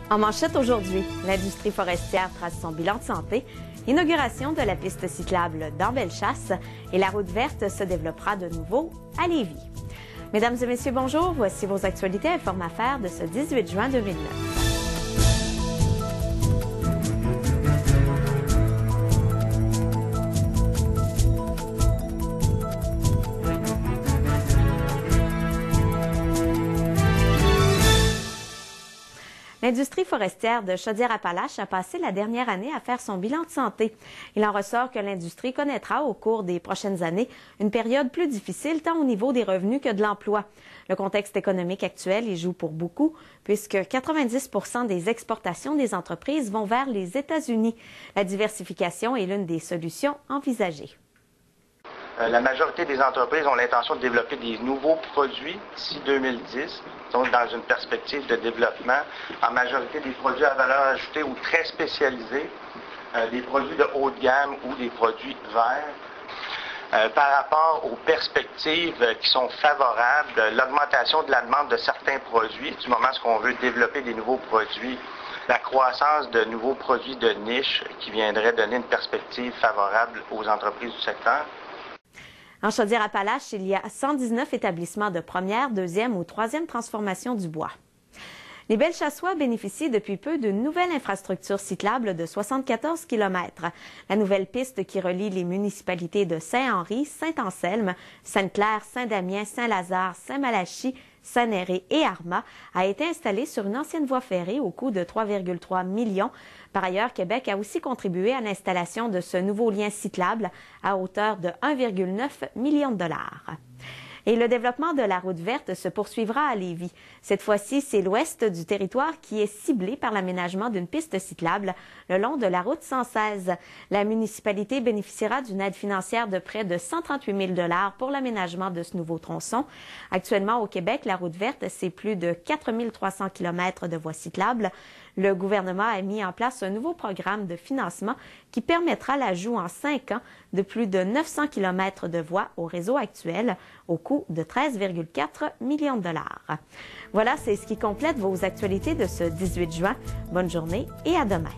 En manchette aujourd'hui, l'industrie forestière trace son bilan de santé, inauguration de la piste cyclable dans Bellechasse et la route verte se développera de nouveau à Lévis. Mesdames et messieurs, bonjour. Voici vos actualités Informe Affaires de ce 18 juin 2009. L'industrie forestière de Chaudière-Appalaches a passé la dernière année à faire son bilan de santé. Il en ressort que l'industrie connaîtra au cours des prochaines années une période plus difficile tant au niveau des revenus que de l'emploi. Le contexte économique actuel y joue pour beaucoup puisque 90% des exportations des entreprises vont vers les États-Unis. La diversification est l'une des solutions envisagées. La majorité des entreprises ont l'intention de développer des nouveaux produits d'ici 2010, donc dans une perspective de développement, en majorité des produits à valeur ajoutée ou très spécialisés, des produits de haut de gamme ou des produits verts. Par rapport aux perspectives qui sont favorables, l'augmentation de la demande de certains produits, du moment où on veut développer des nouveaux produits, la croissance de nouveaux produits de niche qui viendraient donner une perspective favorable aux entreprises du secteur. En Chaudière-Appalaches, il y a 119 établissements de première, deuxième ou troisième transformation du bois. Les Bellechassois bénéficient depuis peu d'une nouvelle infrastructure cyclable de 74 km. La nouvelle piste qui relie les municipalités de Saint-Henri, Saint-Anselme, Sainte-Claire, Saint-Damien, Saint-Lazare, Saint-Malachie, Saint-Néré et Armah a été installée sur une ancienne voie ferrée au coût de 3,3 millions. Par ailleurs, Québec a aussi contribué à l'installation de ce nouveau lien cyclable à hauteur de 1,9 million de dollars. Et le développement de la route verte se poursuivra à Lévis. Cette fois-ci, c'est l'ouest du territoire qui est ciblé par l'aménagement d'une piste cyclable le long de la route 116. La municipalité bénéficiera d'une aide financière de près de 138 000 $ pour l'aménagement de ce nouveau tronçon. Actuellement, au Québec, la route verte, c'est plus de 4 300 km de voies cyclables. Le gouvernement a mis en place un nouveau programme de financement qui permettra l'ajout en 5 ans de plus de 900 km de voies au réseau actuel au coût de 13,4 millions de dollars. Voilà, c'est ce qui complète vos actualités de ce 18 juin. Bonne journée et à demain.